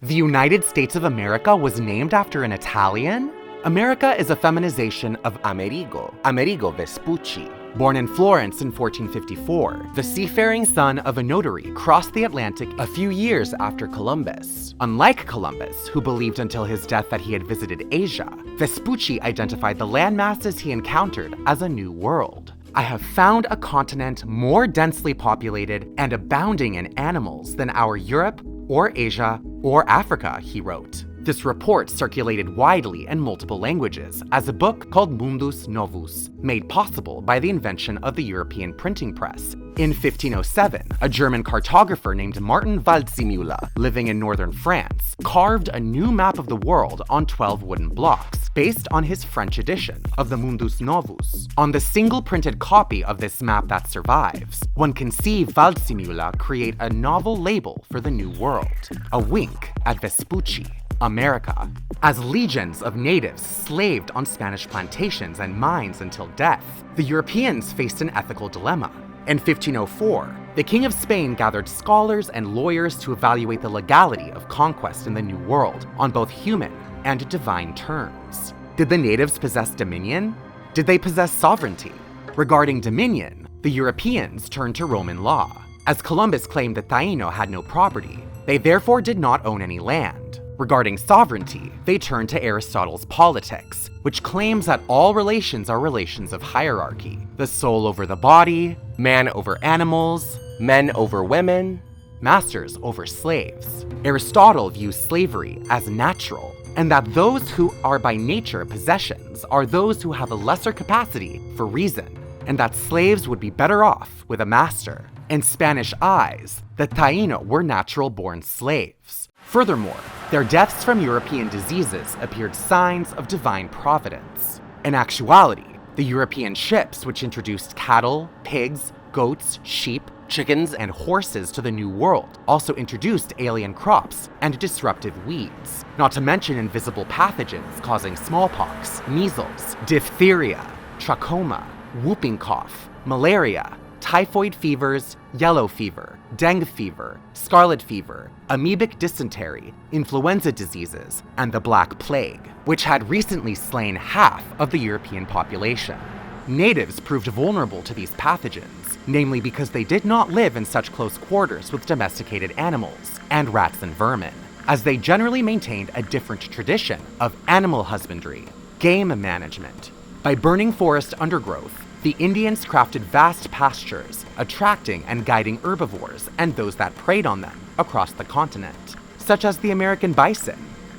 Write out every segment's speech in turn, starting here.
The United States of America was named after an Italian? America is a feminization of Amerigo Vespucci. Born in Florence in 1454, the seafaring son of a notary crossed the Atlantic a few years after Columbus. Unlike Columbus, who believed until his death that he had visited Asia, Vespucci identified the landmasses he encountered as a new world. I have found a continent more densely populated and abounding in animals than our Europe or Asia or Africa, he wrote. This report circulated widely in multiple languages as a book called Mundus Novus, made possible by the invention of the European printing press. In 1507, a German cartographer named Martin Waldseemüller, living in northern France, carved a new map of the world on 12 wooden blocks, based on his French edition of the Mundus Novus. On the single printed copy of this map that survives, one can see Waldseemüller create a novel label for the new world, a wink at Vespucci. America. As legions of natives slaved on Spanish plantations and mines until death, the Europeans faced an ethical dilemma. In 1504, the King of Spain gathered scholars and lawyers to evaluate the legality of conquest in the New World on both human and divine terms. Did the natives possess dominion? Did they possess sovereignty? Regarding dominion, the Europeans turned to Roman law. As Columbus claimed that Taino had no property, they therefore did not own any land. Regarding sovereignty, they turn to Aristotle's Politics, which claims that all relations are relations of hierarchy. The soul over the body, man over animals, men over women, masters over slaves. Aristotle views slavery as natural, and that those who are by nature possessions are those who have a lesser capacity for reason, and that slaves would be better off with a master. In Spanish eyes, the Taino were natural-born slaves. Furthermore, their deaths from European diseases appeared signs of divine providence. In actuality, the European ships which introduced cattle, pigs, goats, sheep, chickens, and horses to the New World also introduced alien crops and disruptive weeds, not to mention invisible pathogens causing smallpox, measles, diphtheria, trachoma, whooping cough, malaria, typhoid fevers, yellow fever, dengue fever, scarlet fever, amoebic dysentery, influenza diseases, and the Black Plague, which had recently slain half of the European population. Natives proved vulnerable to these pathogens, namely because they did not live in such close quarters with domesticated animals and rats and vermin, as they generally maintained a different tradition of animal husbandry, game management. By burning forest undergrowth, the Indians crafted vast pastures, attracting and guiding herbivores and those that preyed on them across the continent, such as the American bison.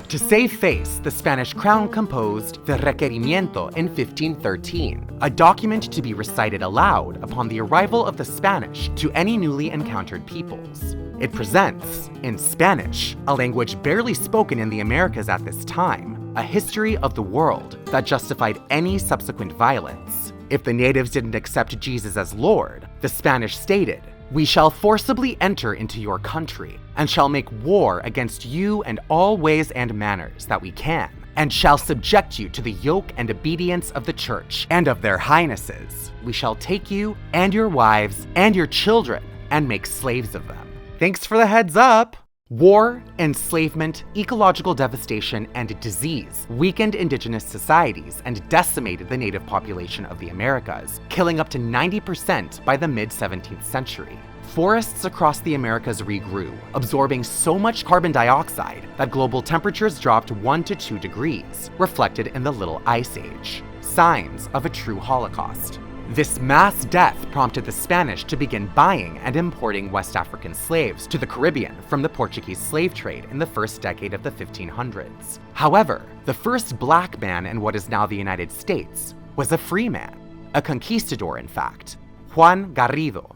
To save face, the Spanish crown composed the Requerimiento in 1513, a document to be recited aloud upon the arrival of the Spanish to any newly encountered peoples. It presents, in Spanish, a language barely spoken in the Americas at this time, a history of the world that justified any subsequent violence. If the natives didn't accept Jesus as Lord, the Spanish stated, "We shall forcibly enter into your country, and shall make war against you in all ways and manners that we can, and shall subject you to the yoke and obedience of the church and of their highnesses. We shall take you and your wives and your children and make slaves of them." Thanks for the heads up! War, enslavement, ecological devastation, and disease weakened indigenous societies and decimated the native population of the Americas, killing up to 90% by the mid-17th century. Forests across the Americas regrew, absorbing so much carbon dioxide that global temperatures dropped 1 to 2 degrees, reflected in the Little Ice Age. Signs of a true Holocaust. This mass death prompted the Spanish to begin buying and importing West African slaves to the Caribbean from the Portuguese slave trade in the first decade of the 1500s. However, the first black man in what is now the United States was a free man, a conquistador in fact, Juan Garrido.